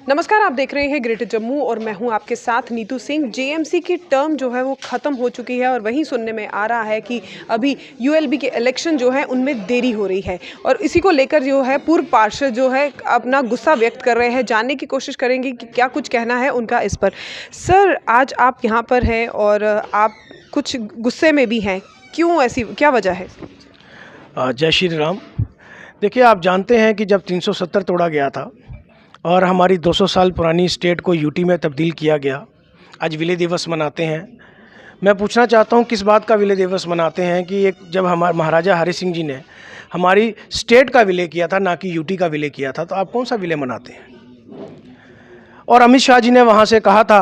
नमस्कार, आप देख रहे हैं ग्रेटर जम्मू और मैं हूं आपके साथ नीतू सिंह। जेएमसी की टर्म जो है वो ख़त्म हो चुकी है और वहीं सुनने में आ रहा है कि अभी यूएलबी के इलेक्शन जो है उनमें देरी हो रही है और इसी को लेकर जो है पूर्व पार्षद जो है अपना गुस्सा व्यक्त कर रहे हैं। जानने की कोशिश करेंगे कि क्या कुछ कहना है उनका इस पर। सर, आज आप यहाँ पर हैं और आप कुछ गुस्से में भी हैं, क्यों, ऐसी क्या वजह है? जय श्री राम। देखिए, आप जानते हैं कि जब 370 तोड़ा गया था और हमारी 200 साल पुरानी स्टेट को यूटी में तब्दील किया गया, आज विलय दिवस मनाते हैं। मैं पूछना चाहता हूं किस बात का विलय दिवस मनाते हैं कि एक जब हमारे महाराजा हरि सिंह जी ने हमारी स्टेट का विलय किया था, ना कि यूटी का विलय किया था, तो आप कौन सा विलय मनाते हैं? और अमित शाह जी ने वहाँ से कहा था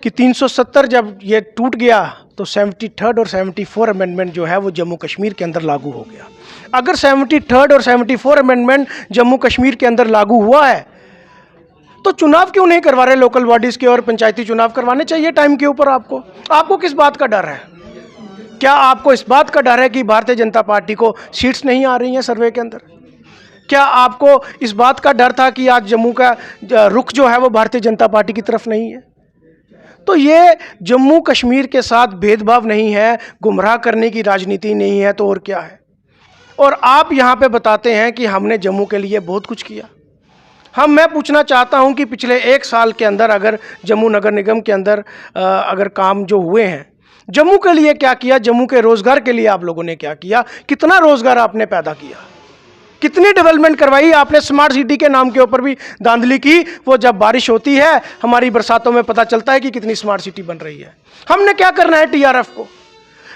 कि 370 जब ये टूट गया तो 73rd और 74 अमेंडमेंट जो है वो जम्मू कश्मीर के अंदर लागू हो गया। अगर 73rd और 74 अमेंडमेंट जम्मू कश्मीर के अंदर लागू हुआ है तो चुनाव क्यों नहीं करवा रहे? लोकल बॉडीज़ के और पंचायती चुनाव करवाने चाहिए टाइम के ऊपर। आपको किस बात का डर है? क्या आपको इस बात का डर है कि भारतीय जनता पार्टी को सीट्स नहीं आ रही हैं सर्वे के अंदर? क्या आपको इस बात का डर था कि आज जम्मू का रुख जो है वो भारतीय जनता पार्टी की तरफ नहीं है? तो ये जम्मू कश्मीर के साथ भेदभाव नहीं है, गुमराह करने की राजनीति नहीं है, तो और क्या है? और आप यहाँ पे बताते हैं कि हमने जम्मू के लिए बहुत कुछ किया। मैं पूछना चाहता हूँ कि पिछले 1 साल के अंदर अगर जम्मू नगर निगम के अंदर अगर काम जो हुए हैं, जम्मू के लिए क्या किया, जम्मू के रोज़गार के लिए आप लोगों ने क्या किया, कितना रोज़गार आपने पैदा किया, कितनी डेवलपमेंट करवाई आपने? स्मार्ट सिटी के नाम के ऊपर भी धांधली की। वो जब बारिश होती है, हमारी बरसातों में पता चलता है कि कितनी स्मार्ट सिटी बन रही है। हमने क्या करना है टीआरएफ को?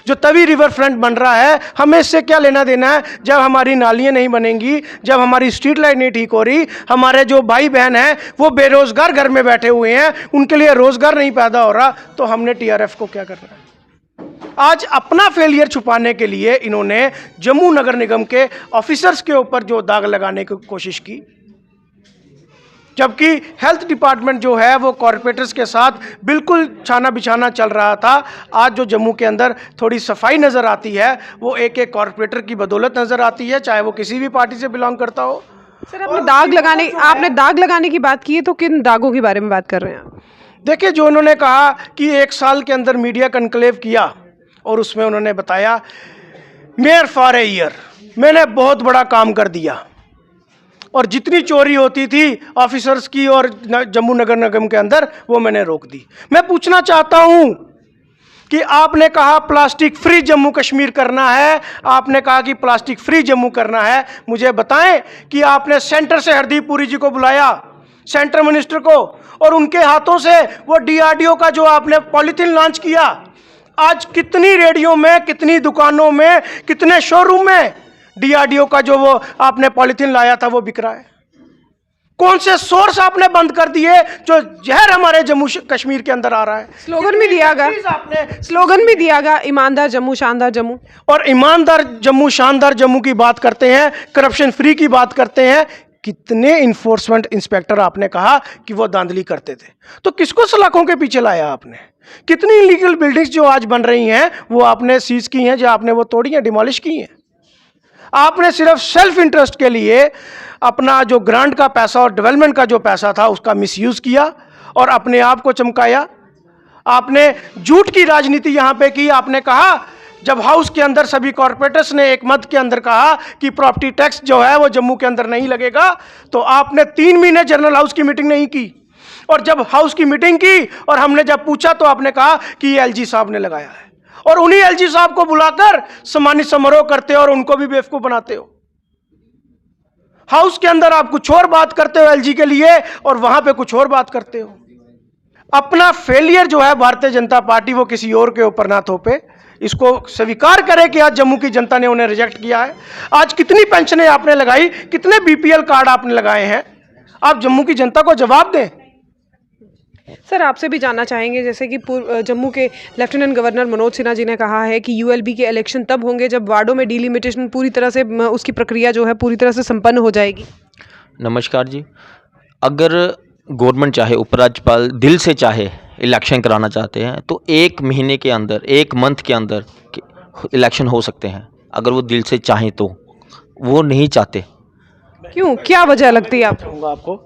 जो तवी रिवर फ्रंट बन रहा है, हमें इससे क्या लेना देना है? जब हमारी नालियाँ नहीं बनेंगी, जब हमारी स्ट्रीट लाइट नहीं ठीक हो रही, हमारे जो भाई बहन हैं वो बेरोजगार घर में बैठे हुए हैं, उनके लिए रोजगार नहीं पैदा हो रहा, तो हमने टीआरएफ को क्या करना है? आज अपना फेलियर छुपाने के लिए इन्होंने जम्मू नगर निगम के ऑफिसर्स के ऊपर जो दाग लगाने की कोशिश की, जबकि हेल्थ डिपार्टमेंट जो है वो कॉरपोरेटर्स के साथ बिल्कुल छाना बिछाना चल रहा था। आज जो जम्मू के अंदर थोड़ी सफाई नज़र आती है वो एक एक कॉरपोरेटर की बदौलत नज़र आती है, चाहे वो किसी भी पार्टी से बिलोंग करता हो। सर, आपने दाग लगाने की बात की है, तो किन दागों के बारे में बात कर रहे हैं आप? देखिए, जो उन्होंने कहा कि 1 साल के अंदर मीडिया कन्क्लेव किया और उसमें उन्होंने बताया मेयर फॉर ए ईयर, मैंने बहुत बड़ा काम कर दिया और जितनी चोरी होती थी ऑफिसर्स की और जम्मू नगर निगम के अंदर वो मैंने रोक दी। मैं पूछना चाहता हूं कि आपने कहा प्लास्टिक फ्री जम्मू कश्मीर करना है, आपने कहा कि प्लास्टिक फ्री जम्मू करना है। मुझे बताएं कि आपने सेंटर से हरदीप पुरी जी को बुलाया, सेंटर मिनिस्टर को, और उनके हाथों से वो डीआरडीओ का जो आपने पॉलीथीन लॉन्च किया, आज कितनी रेडियो में, कितनी दुकानों में, कितने शोरूम में डीआरडीओ का जो वो आपने पॉलीथीन लाया था वो बिक रहा है? कौन से सोर्स आपने बंद कर दिए जो जहर हमारे जम्मू कश्मीर के अंदर आ रहा है? स्लोगन भी दिया गया, ईमानदार जम्मू शानदार जम्मू। और ईमानदार जम्मू शानदार जम्मू की बात करते हैं, करप्शन फ्री की बात करते हैं। कितने इन्फोर्समेंट इंस्पेक्टर आपने कहा कि वो धांधली करते थे, तो किसको सलाखों के पीछे लाया आपने? कितनी इलीगल बिल्डिंग्स जो आज बन रही हैं वो आपने सीज की हैं, जो आपने वो तोड़ी हैं, डिमोलिश की हैं। आपने सिर्फ सेल्फ इंटरेस्ट के लिए अपना जो ग्रांट का पैसा और डेवलपमेंट का जो पैसा था उसका मिसयूज किया और अपने आप को चमकाया। आपने झूठ की राजनीति यहाँ पे की। आपने कहा, जब हाउस के अंदर सभी कॉरपोरेटर्स ने एक मत के अंदर कहा कि प्रॉपर्टी टैक्स जो है वो जम्मू के अंदर नहीं लगेगा, तो आपने 3 महीने जनरल हाउस की मीटिंग नहीं की। और जब हाउस की मीटिंग की और हमने जब पूछा तो आपने कहा कि ये एलजी साहब ने लगाया है, और उन्हीं एलजी साहब को बुलाकर सम्मानित समारोह करते हो और उनको भी बेवकूफ बनाते हो। हाउस के अंदर आप कुछ और बात करते हो एलजी के लिए और वहां पे कुछ और बात करते हो। अपना फेलियर जो है भारतीय जनता पार्टी वो किसी और के ऊपर ना थोपे, इसको स्वीकार करे कि आज जम्मू की जनता ने उन्हें रिजेक्ट किया है। आज कितनी पेंशनें आपने लगाई, कितने बीपीएल कार्ड आपने लगाए हैं, आप जम्मू की जनता को जवाब दें। सर, आपसे भी जानना चाहेंगे, जैसे कि जम्मू के लेफ्टिनेंट गवर्नर मनोज सिन्हा जी ने कहा है कि यूएलबी के इलेक्शन तब होंगे जब वार्डों में डिलिमिटेशन पूरी तरह से उसकी प्रक्रिया जो है पूरी तरह से संपन्न हो जाएगी। नमस्कार जी, अगर गवर्नमेंट चाहे, उपराज्यपाल दिल से चाहे इलेक्शन कराना चाहते हैं तो 1 महीने के अंदर, 1 मंथ के अंदर इलेक्शन हो सकते हैं, अगर वो दिल से चाहें तो। वो नहीं चाहते। क्यों, क्या वजह लगती है आपको? आपको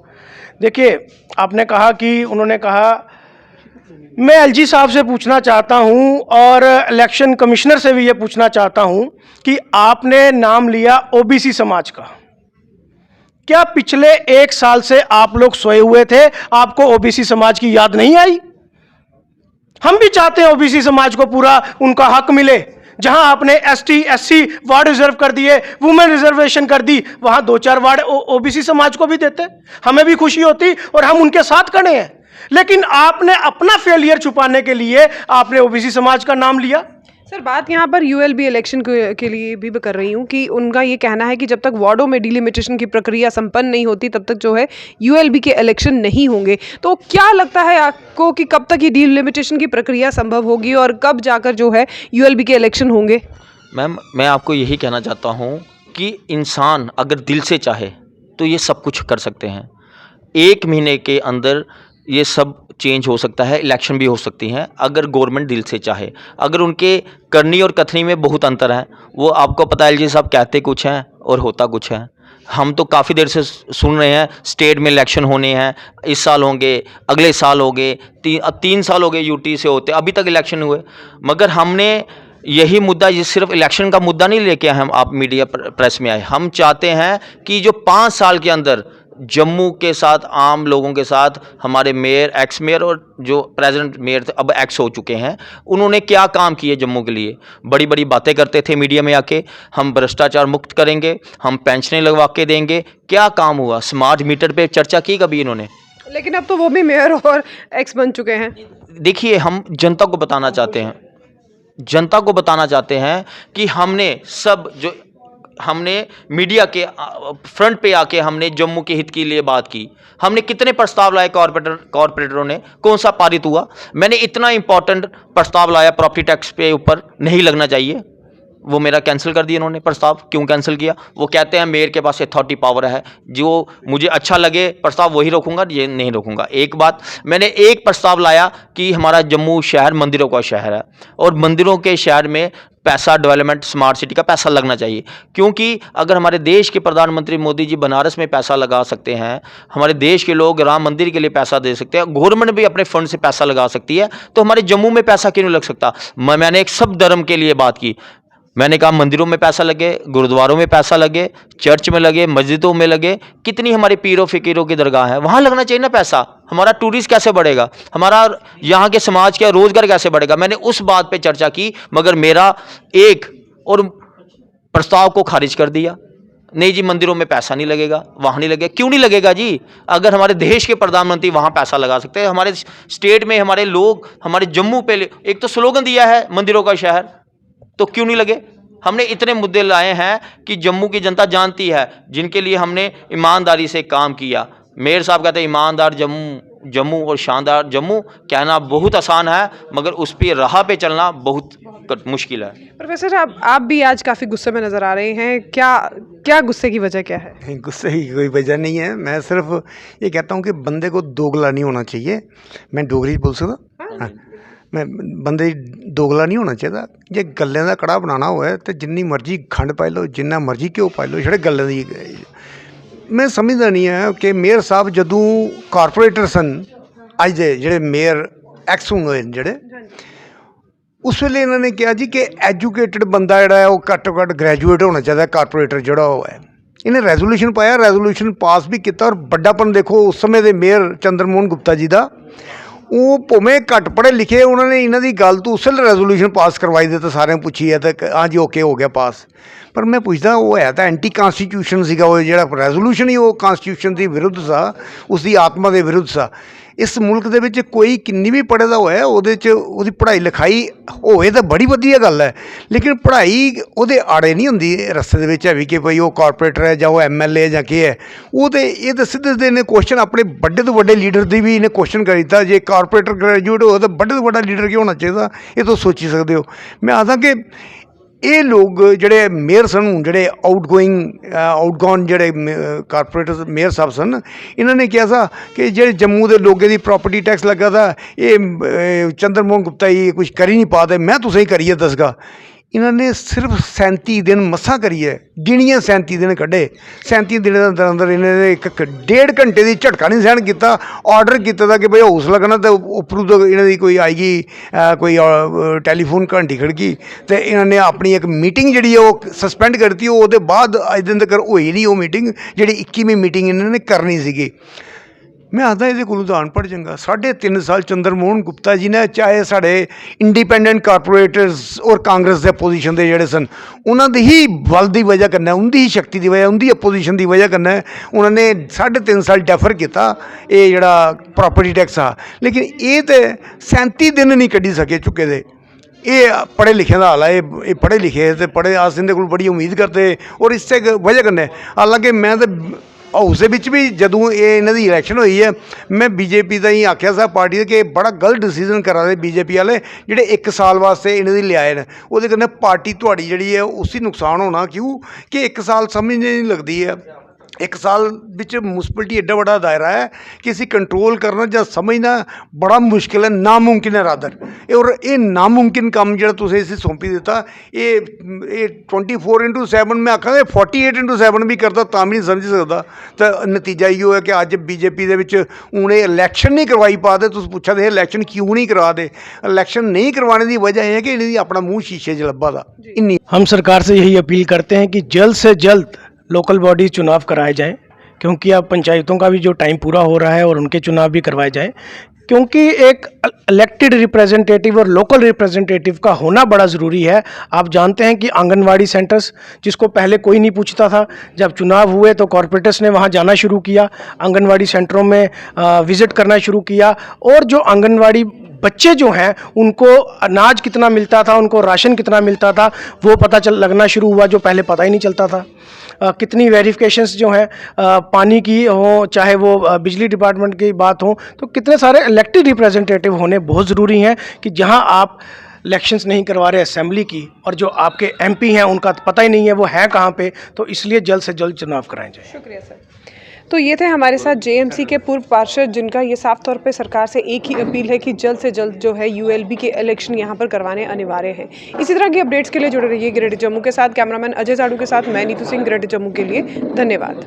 देखिए, आपने कहा कि उन्होंने कहा, मैं एलजी साहब से पूछना चाहता हूं और इलेक्शन कमिश्नर से भी ये पूछना चाहता हूं कि आपने नाम लिया ओबीसी समाज का, क्या पिछले 1 साल से आप लोग सोए हुए थे? आपको ओबीसी समाज की याद नहीं आई? हम भी चाहते हैं ओबीसी समाज को पूरा उनका हक मिले। जहां आपने एसटी एससी वार्ड रिजर्व कर दिए, वुमेन रिजर्वेशन कर दी, वहां 2-4 वार्ड ओबीसी समाज को भी देते, हमें भी खुशी होती और हम उनके साथ खड़े हैं। लेकिन आपने अपना फेलियर छुपाने के लिए आपने ओबीसी समाज का नाम लिया। सर, बात यहाँ पर यूएलबी इलेक्शन के लिए भी कर रही हूँ कि उनका ये कहना है कि जब तक वार्डों में डिलिमिटेशन की प्रक्रिया संपन्न नहीं होती तब तक जो है यूएलबी के इलेक्शन नहीं होंगे। तो क्या लगता है आपको कि कब तक ये डिलिमिटेशन की प्रक्रिया संभव होगी और कब जाकर जो है यूएलबी के इलेक्शन होंगे? मैम, मैं आपको यही कहना चाहता हूँ कि इंसान अगर दिल से चाहे तो ये सब कुछ कर सकते हैं। 1 महीने के अंदर ये सब चेंज हो सकता है, इलेक्शन भी हो सकती हैं अगर गवर्नमेंट दिल से चाहे। अगर उनके करनी और कथनी में बहुत अंतर है। वो आपको पता है जी साहब, कहते कुछ हैं और होता कुछ है। हम तो काफ़ी देर से सुन रहे हैं स्टेट में इलेक्शन होने हैं, इस साल होंगे, अगले साल होंगे, 3 साल हो गए यूटी से होते, अभी तक इलेक्शन हुए। मगर हमने यही मुद्दा, ये सिर्फ इलेक्शन का मुद्दा नहीं लेके हम आप मीडिया प्रेस में आए। हम चाहते हैं कि जो 5 साल के अंदर जम्मू के साथ, आम लोगों के साथ, हमारे मेयर, एक्स मेयर और जो प्रेजेंट मेयर थे, अब एक्स हो चुके हैं, उन्होंने क्या काम किए जम्मू के लिए। बड़ी बड़ी बातें करते थे मीडिया में आके, हम भ्रष्टाचार मुक्त करेंगे, हम पेंशनें लगवा के देंगे। क्या काम हुआ? स्मार्ट मीटर पे चर्चा की कभी इन्होंने? लेकिन अब तो वो भी मेयर और एक्स बन चुके हैं। देखिए, हम जनता को बताना चाहते हैं, जनता को बताना चाहते हैं कि हमने मीडिया के फ्रंट पे आके हमने जम्मू के हित के लिए बात की। हमने कितने प्रस्ताव लाए कॉरपोरेटरों ने, कौन सा पारित हुआ? मैंने इतना इंपॉर्टेंट प्रस्ताव लाया, प्रॉपर्टी टैक्स पे ऊपर नहीं लगना चाहिए, वो मेरा कैंसिल कर दिया इन्होंने। प्रस्ताव क्यों कैंसिल किया? वो कहते हैं मेयर के पास अथॉरिटी पावर है, जो मुझे अच्छा लगे प्रस्ताव वही रोकूंगा, ये नहीं रोकूंगा। एक बात, मैंने एक प्रस्ताव लाया कि हमारा जम्मू शहर मंदिरों का शहर है और मंदिरों के शहर में पैसा, डेवलपमेंट, स्मार्ट सिटी का पैसा लगना चाहिए। क्योंकि अगर हमारे देश के प्रधानमंत्री मोदी जी बनारस में पैसा लगा सकते हैं, हमारे देश के लोग राम मंदिर के लिए पैसा दे सकते हैं, गवर्नमेंट भी अपने फंड से पैसा लगा सकती है, तो हमारे जम्मू में पैसा क्यों नहीं लग सकता? मैंने एक सब धर्म के लिए बात की। मैंने कहा मंदिरों में पैसा लगे, गुरुद्वारों में पैसा लगे, चर्च में लगे, मस्जिदों में लगे, कितनी हमारी पीरों फ़कीरों की दरगाह है, वहाँ लगना चाहिए ना पैसा। हमारा टूरिस्ट कैसे बढ़ेगा? हमारा यहाँ के समाज का रोज़गार कैसे बढ़ेगा? मैंने उस बात पे चर्चा की, मगर मेरा एक और प्रस्ताव को खारिज कर दिया। नहीं जी, मंदिरों में पैसा नहीं लगेगा, वहाँ नहीं लगेगा। क्यों नहीं लगेगा जी? अगर हमारे देश के प्रधानमंत्री वहाँ पैसा लगा सकते हैं, हमारे स्टेट में हमारे लोग, हमारे जम्मू पे एक तो स्लोगन दिया है मंदिरों का शहर, तो क्यों नहीं लगे? हमने इतने मुद्दे लाए हैं कि जम्मू की जनता जानती है, जिनके लिए हमने ईमानदारी से काम किया। मेयर साहब कहते हैं ईमानदार जम्मू और शानदार जम्मू कहना बहुत आसान है, मगर उस पर राह पे चलना बहुत मुश्किल है। प्रोफेसर, आप भी आज काफ़ी गुस्से में नज़र आ रहे हैं, क्या गुस्से की वजह क्या है? गुस्से की कोई वजह नहीं है। मैं सिर्फ ये कहता हूँ कि बंदे को दोगला नहीं होना चाहिए। मैं डोगरी बोल सकता? हाँ, मैं बंदे दोगला नहीं होना चाहिए। जे गल्लें दा कड़ा बनाना होए तो जिन्नी मर्जी खंड पाई लो, जिन्ना मर्जी घ्यो पाई लो, छड़े गल्लें दी। मैं समझदा नहीं है कि मेयर साहब जदों कारपोरेटर सन, अज दे जेह्ड़े मेयर एक्स होए जेह्ड़े, उस वेले इन्होंने कहा जी कि एजुकेटेड बंदा जिहड़ा है वो घट्टो घट्ट ग्रैजुएट होना चाहिए कारपोरेटर जिहड़ा होए। इन्हें रेजोल्यूशन पाया, रेजोल्यूशन पास भी किया और बड्डापन देखो उस समय के मेयर चंद्रमोहन गुप्ता जी का। वो भावें घट पढ़े लिखे, उन्होंने इन्हों की गल तो उस रेजोल्यूशन पास करवाई दे, तो सारे पूछी है तो हाँ जी ओके हो गया पास। पर मैं पूछता वो है तो एंटी कॉन्स्टिट्यूशन सीगा, वो जो रेजोल्यूशन ही वो कॉन्स्टिट्यूशन के विरुद्ध सा, उसकी आत्मा के विरुद्ध सा। इस मुल्क दे विच कोई किन्नी भी पढ़े दा होए, उहदे च उहदी पढ़ाई लिखाई होए तो बड़ी वधिया गल है, लेकिन पढ़ाई उहदे आड़े नहीं हुंदी रस्ते दे विच है कि भाई वो कारपोरेटर है जां वो MLA जां केह् है। वो तो ये तो सीधे सीधे इन्हें क्वेश्चन अपने बड़े तो बड़े लीडर की भी इन्हें क्वेश्चन कर दिता, जे कारपोरेटर ग्रेजुएट हो तो बड़े तो बड़ा लीडर क्यों होना चाहिए? ये तो सोची सकते हो। मैं आखदा कि ये लोग ਜਿਹੜੇ ਮੇਅਰ ਸਨ, ਜਿਹੜੇ आउटगोन ਜਿਹੜੇ कारपोरेटर मेयर साहब सन, इन्होंने किया था कि ਜਿਹੜੇ जम्मू के लोगों की प्रॉपर्टी टैक्स लगा था, ये चंद्रमोहन गुप्ता ये कुछ कर ही नहीं पाते, मैं तुसें ही करिए दसगा। इन्होंने सिर्फ 37 दिन मसा करिए गिनिए 37 दिन कढ़े 37 दिन के अंदर इन्होंने एक 1.5 घंटे की झटका नहीं सहन किया ऑर्डर किया कि भाई हौसला करना तो उपरों तो इन्होंने कोई आएगी कोई टैलीफोन घंटी खड़की तो इन्होंने अपनी एक मीटिंग जी है वो सस्पेंड करती वो बाद अज दिन तक हुई नहीं वो मीटिंग जी 21वीं मीटिंग इन्होंने करनी सी। मैं आता ये को अनपढ़ चंगा 3.5 साल चंद्र मोहन गुप्ता जी ने चाहे साढ़े इंडिपेंडेंट कारपोरेटर्स और कांग्रेस के अपोजिशन के जोड़े सन उन्होंने ही बल की वजह करना उनकी ही शक्ति की वजह उनकी अपोजिशन की वजह करना उन्होंने 3.5 साल डेफर किया ये जोड़ा प्रॉपर्टी टैक्स आ लेकिन ये तो 37 दिन नहीं कढ़ी सके चुके थे। ये पढ़े लिखे का हाल है ये पढ़े लिखे तो पढ़े अस इनके को बड़ी उम्मीद करते और इस वजह करने हालांकि मैं तो हाउस भी जदों ये इन्हों की इलैक्शन हुई है मैं बीजेपी का ही आख्या सा पार्टी कि बड़ा गलत डिसीजन करा दे बीजेपी वाले जोड़े 1 साल वास्ते इन्हों लियाए हैं वो पार्टी थोड़ी जी है उसी नुकसान होना क्यों कि 1 साल समझ नहीं लगती है 1 साल विच मुनसिपलिटी एड्डा बड़ा दायरा है कि इसी कंट्रोल करना या समझना बड़ा मुश्किल है नामुमकिन है रादर और ये नामुमकिन काम जो तुसें इसे सौंपी दिता ये 24/7 मैं आखा 48/7 भी करता भी नहीं समझ सकता तो नतीजा इो है कि अज बीजेपी हूँ इलैक्शन नहीं करवाई पा दे तुम पूछा दे इलैक्शन क्यों नहीं करवा दे इलैक्शन नहीं करवाने की वजह है कि इन्हें अपना मूँह शीशे च लब्भा दा इन्नी। हम सरकार से यही अपील करते हैं कि जल्द से जल्द लोकल बॉडी चुनाव कराए जाएं क्योंकि अब पंचायतों का भी जो टाइम पूरा हो रहा है और उनके चुनाव भी करवाए जाएं क्योंकि एक इलेक्टेड रिप्रेजेंटेटिव और लोकल रिप्रेजेंटेटिव का होना बड़ा ज़रूरी है। आप जानते हैं कि आंगनवाड़ी सेंटर्स जिसको पहले कोई नहीं पूछता था जब चुनाव हुए तो कॉरपोरेटर्स ने वहां जाना शुरू किया आंगनवाड़ी सेंटरों में विज़िट करना शुरू किया और जो आंगनवाड़ी बच्चे जो हैं उनको अनाज कितना मिलता था उनको राशन कितना मिलता था वो पता लगना शुरू हुआ जो पहले पता ही नहीं चलता था। कितनी वेरिफिकेशंस जो हैं पानी की हो चाहे वो बिजली डिपार्टमेंट की बात हो तो कितने सारे इलेक्टेड रिप्रेजेंटेटिव होने बहुत ज़रूरी हैं कि जहां आप इलेक्शंस नहीं करवा रहे असेंबली की और जो आपके एमपी हैं उनका पता ही नहीं है वो है कहाँ पे तो इसलिए जल्द से जल्द चुनाव कराए जाए। शुक्रिया सर। तो ये थे हमारे साथ जेएमसी के पूर्व पार्षद जिनका ये साफ तौर पे सरकार से एक ही अपील है कि जल्द से जल्द जो है यूएलबी के इलेक्शन यहाँ पर करवाने अनिवार्य हैं। इसी तरह की अपडेट्स के लिए जुड़े रहिए ग्रेटर जम्मू के साथ। कैमरामैन अजय जाड़ू के साथ मैं नीतू सिंह ग्रेटर जम्मू के लिए धन्यवाद।